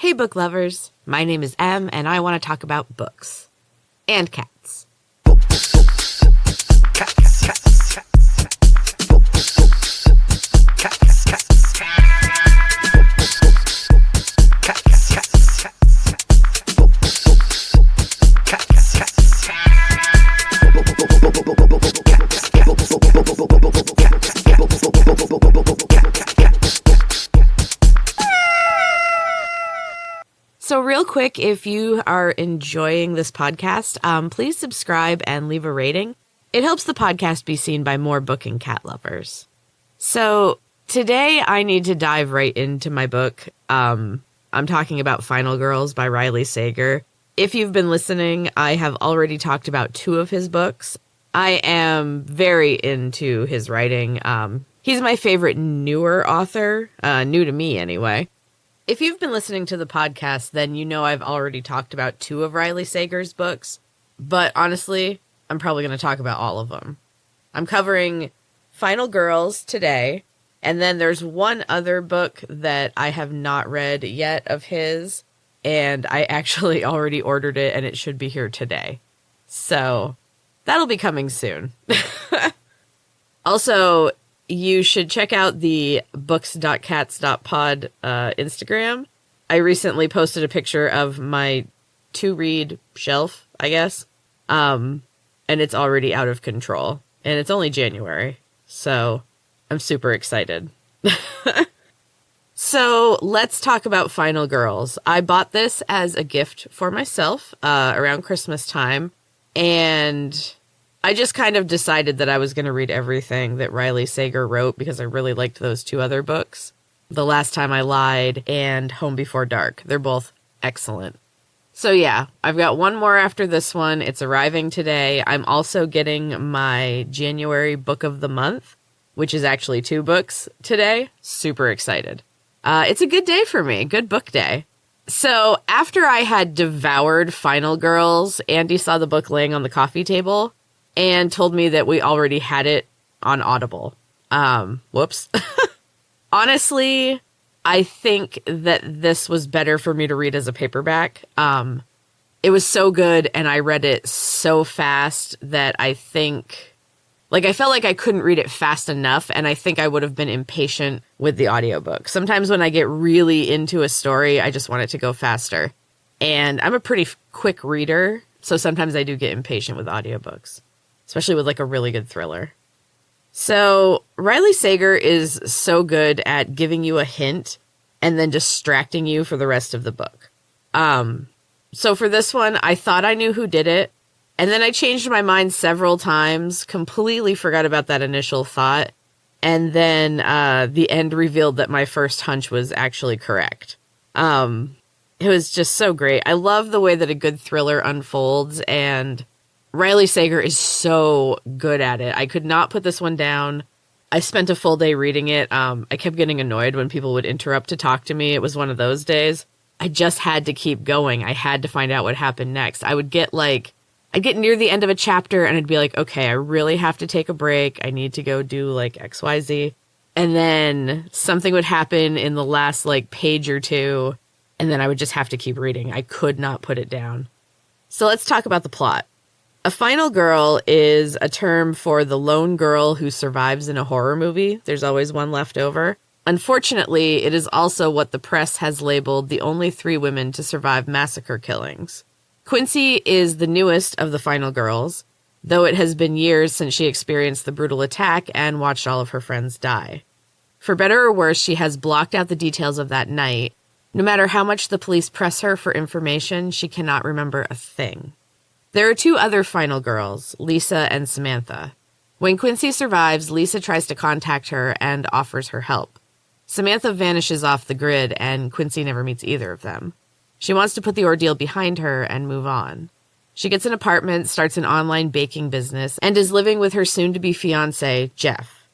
Hey book lovers, my name is Em and I want to talk about books. And cats. So real quick, if you are enjoying this podcast, please subscribe and leave a rating. It helps the podcast be seen by more book and cat lovers. So today I need to dive right into my book. I'm talking about Final Girls by Riley Sager. If you've been listening, I have already talked about 2 of his books. I am very into his writing. He's my favorite newer author, new to me anyway. If you've been listening to the podcast, then you know I've already talked about 2 of Riley Sager's books, but honestly, I'm probably going to talk about all of them. I'm covering Final Girls today, and then there's one other book that I have not read yet of his, and I actually already ordered it, and it should be here today. So, that'll be coming soon. Also, you should check out the books.cats.pod Instagram. I recently posted a picture of my to-read shelf, I guess. And it's already out of control. And it's only January. So I'm super excited. So let's talk about Final Girls. I bought this as a gift for myself around Christmas time. And I just kind of decided that I was going to read everything that Riley Sager wrote because I really liked those 2 other books. The Last Time I Lied and Home Before Dark. They're both excellent. So yeah, I've got one more after this one. It's arriving today. I'm also getting my January book of the month, which is actually 2 books today. Super excited. It's a good day for me. Good book day. So after I had devoured Final Girls, Andy saw the book laying on the coffee table and told me that we already had it on Audible. Whoops. Honestly, I think that this was better for me to read as a paperback. It was so good, and I read it so fast that I think, I felt like I couldn't read it fast enough, and I think I would have been impatient with the audiobook. Sometimes when I get really into a story, I just want it to go faster. And I'm a pretty quick reader, so sometimes I do get impatient with audiobooks. Especially with a really good thriller. So Riley Sager is so good at giving you a hint and then distracting you for the rest of the book. So for this one, I thought I knew who did it. And then I changed my mind several times, completely forgot about that initial thought. And then the end revealed that my first hunch was actually correct. It was just so great. I love the way that a good thriller unfolds, and Riley Sager is so good at it. I could not put this one down. I spent a full day reading it. I kept getting annoyed when people would interrupt to talk to me. It was one of those days. I just had to keep going. I had to find out what happened next. I'd get near the end of a chapter and I'd be like, okay, I really have to take a break. I need to go do XYZ. And then something would happen in the last page or 2. And then I would just have to keep reading. I could not put it down. So let's talk about the plot. A final girl is a term for the lone girl who survives in a horror movie. There's always one left over. Unfortunately, it is also what the press has labeled the only 3 women to survive massacre killings. Quincy is the newest of the final girls, though it has been years since she experienced the brutal attack and watched all of her friends die. For better or worse, she has blocked out the details of that night. No matter how much the police press her for information, she cannot remember a thing. There are 2 other final girls, Lisa and Samantha. When Quincy survives, Lisa tries to contact her and offers her help. Samantha vanishes off the grid, and Quincy never meets either of them. She wants to put the ordeal behind her and move on. She gets an apartment, starts an online baking business, and is living with her soon-to-be fiancé, Jeff.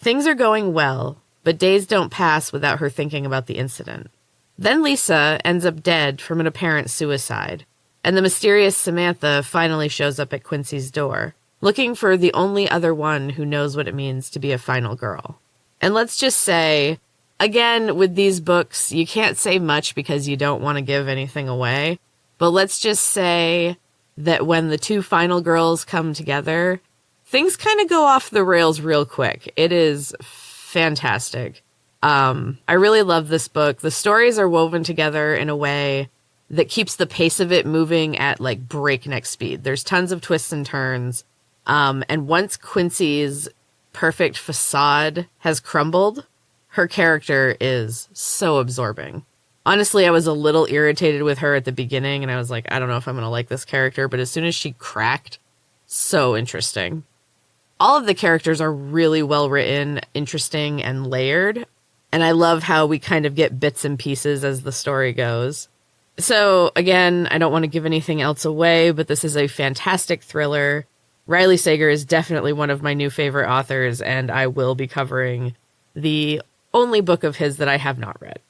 Things are going well, but days don't pass without her thinking about the incident. Then Lisa ends up dead from an apparent suicide. And the mysterious Samantha finally shows up at Quincy's door, looking for the only other one who knows what it means to be a final girl. And let's just say, Again, with these books, you can't say much because you don't want to give anything away. But let's just say that when the two final girls come together, things kind of go off the rails real quick. It is fantastic. I really love this book. The stories are woven together in a way that keeps the pace of it moving at like breakneck speed. There's tons of twists and turns. And once Quincy's perfect facade has crumbled, her character is so absorbing. Honestly, I was a little irritated with her at the beginning, and I was like, I don't know if I'm going to like this character, but as soon as she cracked, so interesting. All of the characters are really well written, interesting, and layered, and I love how we kind of get bits and pieces as the story goes. So, again, I don't want to give anything else away, but this is a fantastic thriller. Riley Sager is definitely one of my new favorite authors, and I will be covering the only book of his that I have not read.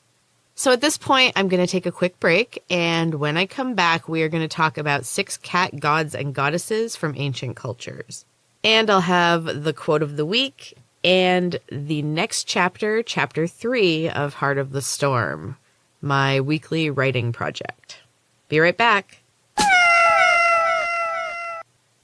So at this point, I'm going to take a quick break, and when I come back, we are going to talk about 6 cat gods and goddesses from ancient cultures. And I'll have the quote of the week and the next chapter, chapter 3 of Heart of the Storm, my weekly writing project. Be right back.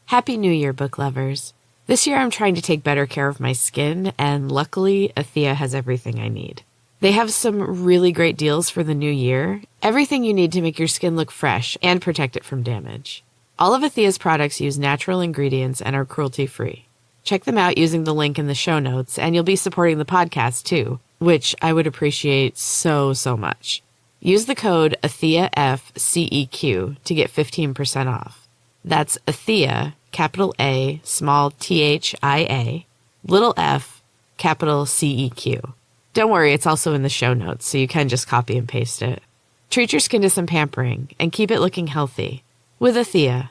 Happy New Year, book lovers. This year I'm trying to take better care of my skin, and luckily, Athea has everything I need. They have some really great deals for the new year. Everything you need to make your skin look fresh and protect it from damage. All of Athea's products use natural ingredients and are cruelty-free. Check them out using the link in the show notes, and you'll be supporting the podcast too, which I would appreciate so much. Use the code AtheaFCEQ to get 15% off. That's Athea, capital A, small THIA, little f, capital CEQ. Don't worry, it's also in the show notes, so you can just copy and paste it. Treat your skin to some pampering and keep it looking healthy with Athea.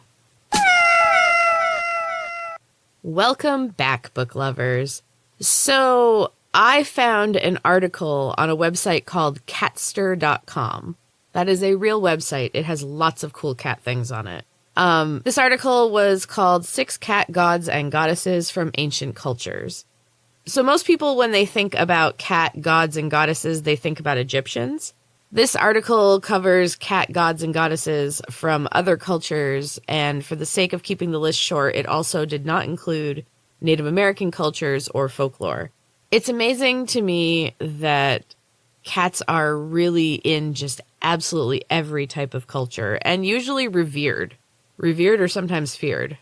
Welcome back, book lovers. So, I found an article on a website called catster.com. That is a real website. It has lots of cool cat things on it. This article was called 6 Cat Gods and Goddesses from Ancient Cultures. So most people, when they think about cat gods and goddesses, they think about Egyptians. This article covers cat gods and goddesses from other cultures, and for the sake of keeping the list short, it also did not include Native American cultures or folklore. It's amazing to me that cats are really in just absolutely every type of culture, and usually revered. Revered or sometimes feared.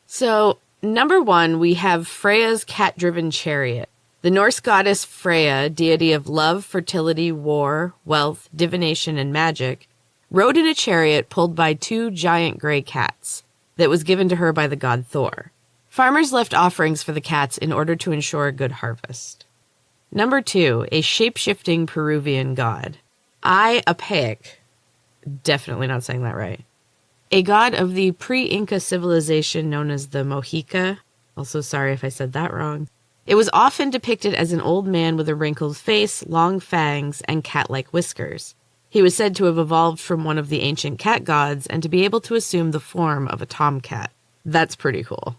So, number 1, we have Freya's cat-driven chariot. The Norse goddess Freya, deity of love, fertility, war, wealth, divination, and magic, rode in a chariot pulled by 2 giant gray cats that was given to her by the god Thor. Farmers left offerings for the cats in order to ensure a good harvest. Number 2, a shape-shifting Peruvian god. Apaic. Definitely not saying that right. A god of the pre-Inca civilization known as the Mohica. Also sorry if I said that wrong. It was often depicted as an old man with a wrinkled face, long fangs, and cat-like whiskers. He was said to have evolved from one of the ancient cat gods and to be able to assume the form of a tomcat. That's pretty cool.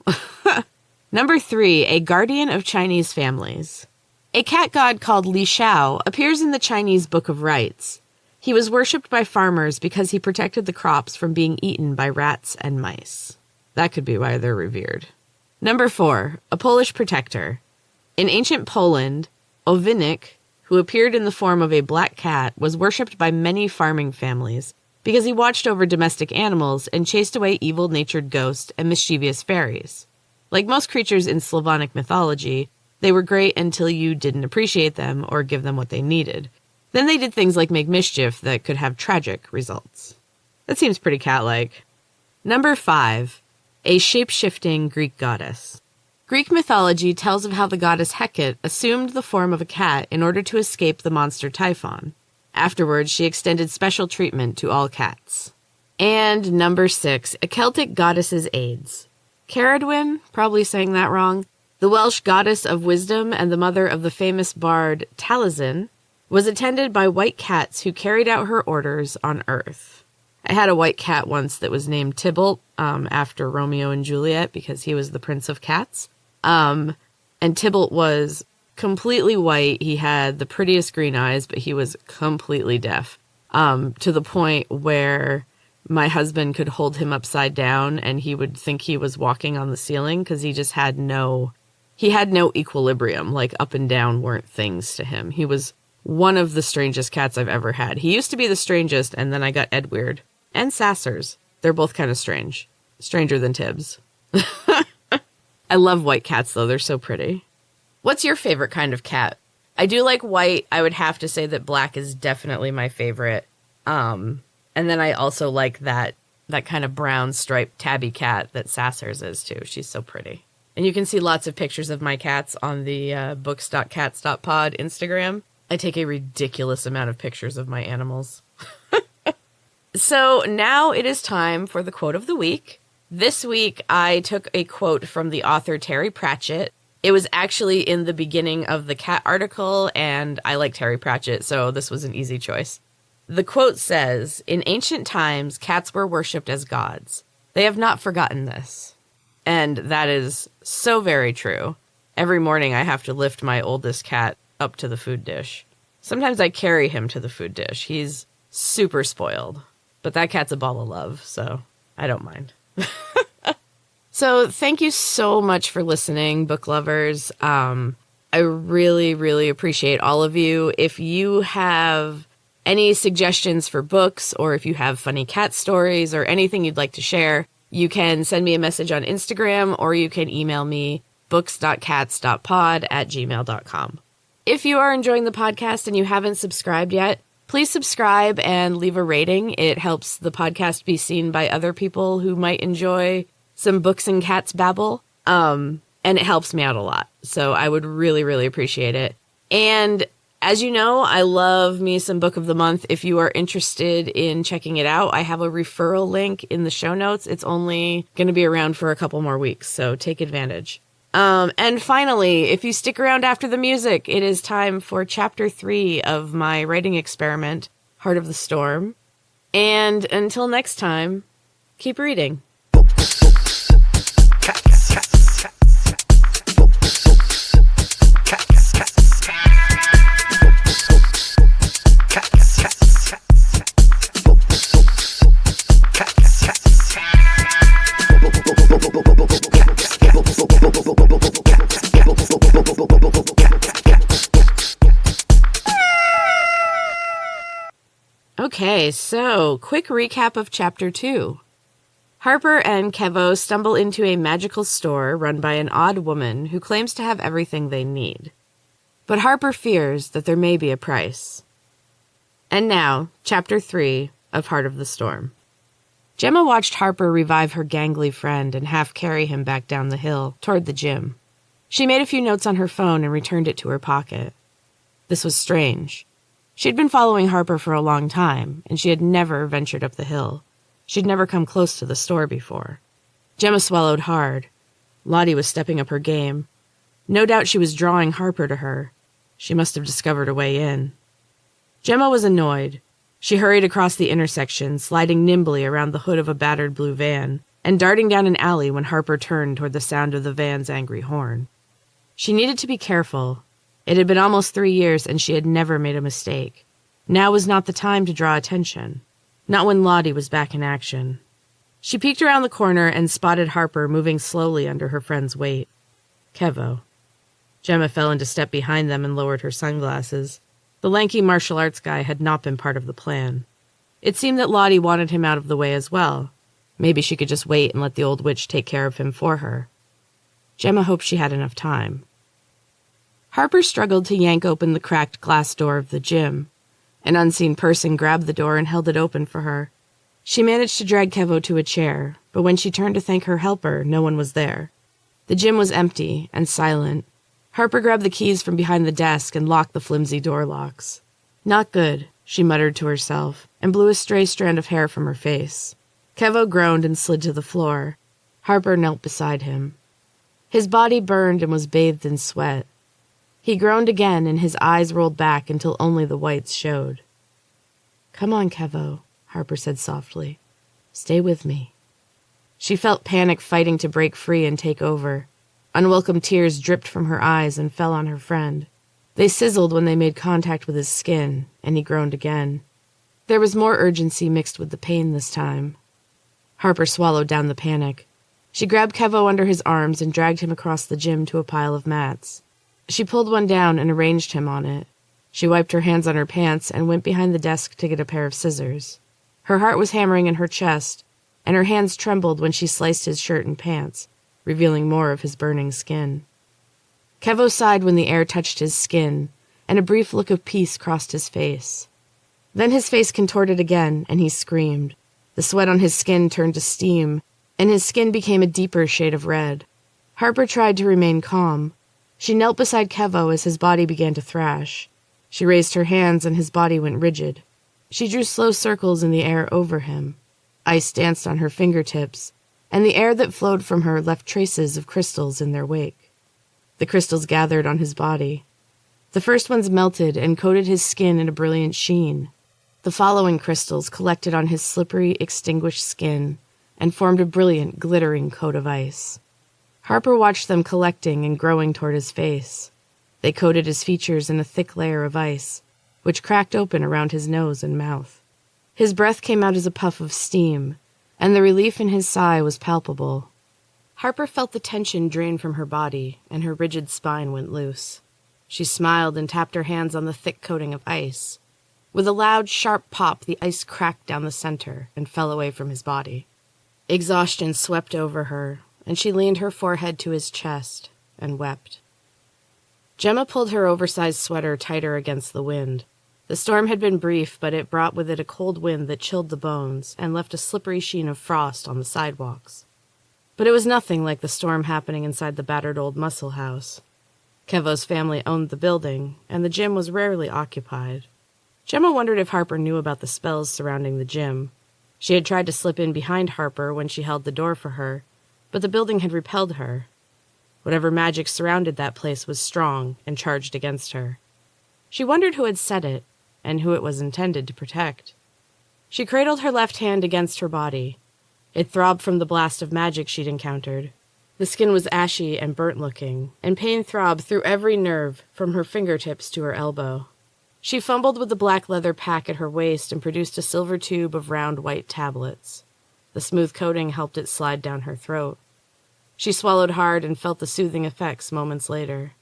Number 3, a guardian of Chinese families. A cat god called Li Shao appears in the Chinese Book of Rites. He was worshipped by farmers because he protected the crops from being eaten by rats and mice. That could be why they're revered. Number 4, a Polish protector. In ancient Poland, Owinik, who appeared in the form of a black cat, was worshipped by many farming families because he watched over domestic animals and chased away evil-natured ghosts and mischievous fairies. Like most creatures in Slavonic mythology, they were great until you didn't appreciate them or give them what they needed. Then they did things like make mischief that could have tragic results. That seems pretty cat-like. Number 5, a shape-shifting Greek goddess. Greek mythology tells of how the goddess Hecate assumed the form of a cat in order to escape the monster Typhon. Afterwards, she extended special treatment to all cats. And number 6, a Celtic goddess's aids. Caradwyn, probably saying that wrong, the Welsh goddess of wisdom and the mother of the famous bard Taliesin, was attended by white cats who carried out her orders on Earth. I had a white cat once that was named Tybalt, after Romeo and Juliet because he was the prince of cats. And Tybalt was completely white. He had the prettiest green eyes, but he was completely deaf, to the point where my husband could hold him upside down and he would think he was walking on the ceiling because he just had no equilibrium. Like up and down weren't things to him. He was one of the strangest cats I've ever had. He used to be the strangest, and then I got Edweird and Sassers. They're both kind of strange. Stranger than Tibbs. I love white cats, though. They're so pretty. What's your favorite kind of cat? I do like white. I would have to say that black is definitely my favorite. And then I also like that kind of brown striped tabby cat that Sassers is, too. She's so pretty. And you can see lots of pictures of my cats on the books.cats.pod Instagram. I take a ridiculous amount of pictures of my animals. So now it is time for the quote of the week. This week, I took a quote from the author Terry Pratchett. It was actually in the beginning of the cat article, and I like Terry Pratchett, so this was an easy choice. The quote says, "In ancient times, cats were worshipped as gods. They have not forgotten this." And that is so very true. Every morning, I have to lift my oldest cat up to the food dish. Sometimes I carry him to the food dish. He's super spoiled. But that cat's a ball of love, so I don't mind. So thank you so much for listening, book lovers. I really, really appreciate all of you. If you have any suggestions for books, or if you have funny cat stories or anything you'd like to share, you can send me a message on Instagram, or you can email me books.cats.pod@gmail.com. If you are enjoying the podcast and you haven't subscribed yet, please subscribe and leave a rating. It helps the podcast be seen by other people who might enjoy some books and cats babble. And it helps me out a lot. So I would really, really appreciate it. And as you know, I love me some Book of the Month. If you are interested in checking it out, I have a referral link in the show notes. It's only going to be around for a couple more weeks, so take advantage. And finally, if you stick around after the music, it is time for Chapter 3 of my writing experiment, Heart of the Storm. And until next time, keep reading. Okay, so quick recap of Chapter 2. Harper and Kevo stumble into a magical store run by an odd woman who claims to have everything they need. But Harper fears that there may be a price. And now, Chapter 3 of Heart of the Storm. Gemma watched Harper revive her gangly friend and half carry him back down the hill toward the gym. She made a few notes on her phone and returned it to her pocket. This was strange. She'd been following Harper for a long time, and she had never ventured up the hill. She'd never come close to the store before. Gemma swallowed hard. Lottie was stepping up her game. No doubt she was drawing Harper to her. She must have discovered a way in. Gemma was annoyed. She hurried across the intersection, sliding nimbly around the hood of a battered blue van, and darting down an alley when Harper turned toward the sound of the van's angry horn. She needed to be careful. It had been almost 3 years, and she had never made a mistake. Now was not the time to draw attention. Not when Lottie was back in action. She peeked around the corner and spotted Harper moving slowly under her friend's weight. Kevo. Gemma fell into step behind them and lowered her sunglasses. The lanky martial arts guy had not been part of the plan. It seemed that Lottie wanted him out of the way as well. Maybe she could just wait and let the old witch take care of him for her. Gemma hoped she had enough time. Harper struggled to yank open the cracked glass door of the gym. An unseen person grabbed the door and held it open for her. She managed to drag Kevo to a chair, but when she turned to thank her helper, no one was there. The gym was empty and silent. Harper grabbed the keys from behind the desk and locked the flimsy door locks. Not good, she muttered to herself, and blew a stray strand of hair from her face. Kevo groaned and slid to the floor. Harper knelt beside him. His body burned and was bathed in sweat. He groaned again, and his eyes rolled back until only the whites showed. "Come on, Kevo," Harper said softly. "Stay with me." She felt panic fighting to break free and take over. Unwelcome tears dripped from her eyes and fell on her friend. They sizzled when they made contact with his skin, and he groaned again. There was more urgency mixed with the pain this time. Harper swallowed down the panic. She grabbed Kevo under his arms and dragged him across the gym to a pile of mats. She pulled one down and arranged him on it. She wiped her hands on her pants and went behind the desk to get a pair of scissors. Her heart was hammering in her chest, and her hands trembled when she sliced his shirt and pants, revealing more of his burning skin. Kevo sighed when the air touched his skin, and a brief look of peace crossed his face. Then his face contorted again, and he screamed. The sweat on his skin turned to steam, and his skin became a deeper shade of red. Harper tried to remain calm. She knelt beside Kevo as his body began to thrash. She raised her hands, and his body went rigid. She drew slow circles in the air over him. Ice danced on her fingertips, and the air that flowed from her left traces of crystals in their wake. The crystals gathered on his body. The first ones melted and coated his skin in a brilliant sheen. The following crystals collected on his slippery, extinguished skin and formed a brilliant, glittering coat of ice. Harper watched them collecting and growing toward his face. They coated his features in a thick layer of ice, which cracked open around his nose and mouth. His breath came out as a puff of steam, and the relief in his sigh was palpable. Harper felt the tension drain from her body, and her rigid spine went loose. She smiled and tapped her hands on the thick coating of ice. With a loud, sharp pop, the ice cracked down the center and fell away from his body. Exhaustion swept over her, and she leaned her forehead to his chest and wept. Gemma pulled her oversized sweater tighter against the wind. The storm had been brief, but it brought with it a cold wind that chilled the bones and left a slippery sheen of frost on the sidewalks. But it was nothing like the storm happening inside the battered old muscle house. Kevo's family owned the building, and the gym was rarely occupied. Gemma wondered if Harper knew about the spells surrounding the gym. She had tried to slip in behind Harper when she held the door for her, but the building had repelled her. Whatever magic surrounded that place was strong and charged against her. She wondered who had set it, and who it was intended to protect. She cradled her left hand against her body. It throbbed from the blast of magic she'd encountered. The skin was ashy and burnt-looking, and pain throbbed through every nerve from her fingertips to her elbow. She fumbled with the black leather pack at her waist and produced a silver tube of round white tablets. The smooth coating helped it slide down her throat. She swallowed hard and felt the soothing effects moments later.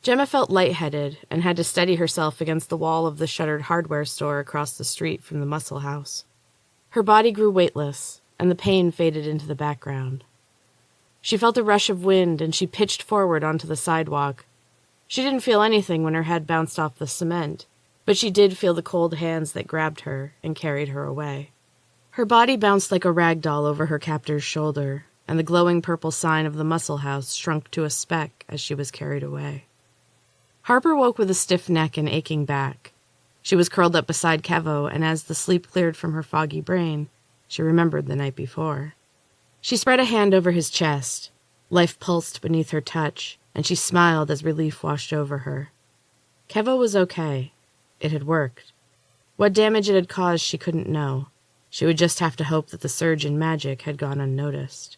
Gemma felt lightheaded and had to steady herself against the wall of the shuttered hardware store across the street from the muscle house. Her body grew weightless, and the pain faded into the background. She felt a rush of wind, and she pitched forward onto the sidewalk. She didn't feel anything when her head bounced off the cement, but she did feel the cold hands that grabbed her and carried her away. Her body bounced like a rag doll over her captor's shoulder, and the glowing purple sign of the muscle house shrunk to a speck as she was carried away. Harper woke with a stiff neck and aching back. She was curled up beside Kevo, and as the sleep cleared from her foggy brain, she remembered the night before. She spread a hand over his chest. Life pulsed beneath her touch, and she smiled as relief washed over her. Kevo was okay. It had worked. What damage it had caused she couldn't know. She would just have to hope that the surge in magic had gone unnoticed.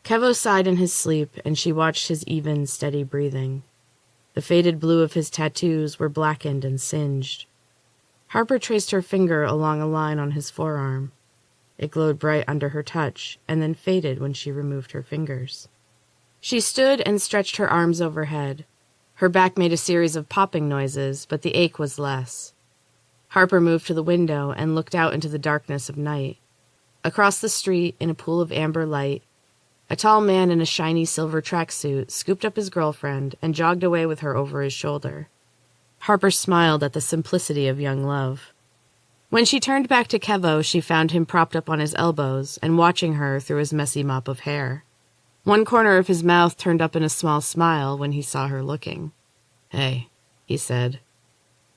Kevo sighed in his sleep, and she watched his even, steady breathing. The faded blue of his tattoos were blackened and singed. Harper traced her finger along a line on his forearm. It glowed bright under her touch, and then faded when she removed her fingers. She stood and stretched her arms overhead. Her back made a series of popping noises, but the ache was less. Harper moved to the window and looked out into the darkness of night. Across the street, in a pool of amber light, a tall man in a shiny silver tracksuit scooped up his girlfriend and jogged away with her over his shoulder. Harper smiled at the simplicity of young love. When she turned back to Kevo, she found him propped up on his elbows and watching her through his messy mop of hair. One corner of his mouth turned up in a small smile when he saw her looking. "Hey," he said.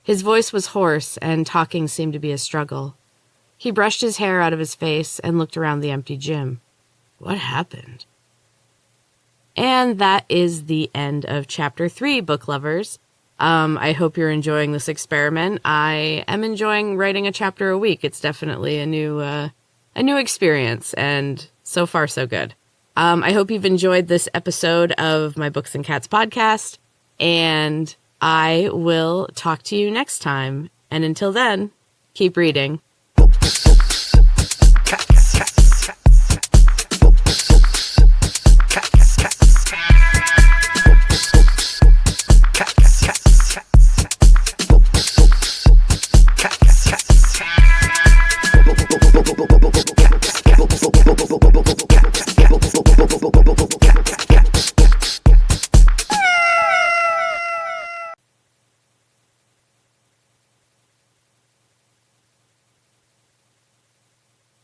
His voice was hoarse, and talking seemed to be a struggle. He brushed his hair out of his face and looked around the empty gym. What happened? And that is the end of Chapter 3, book lovers. I hope you're enjoying this experiment. I am enjoying writing a chapter a week. It's definitely a new experience, and so far so good. I hope you've enjoyed this episode of my Books and Cats podcast, and I will talk to you next time. And until then, keep reading.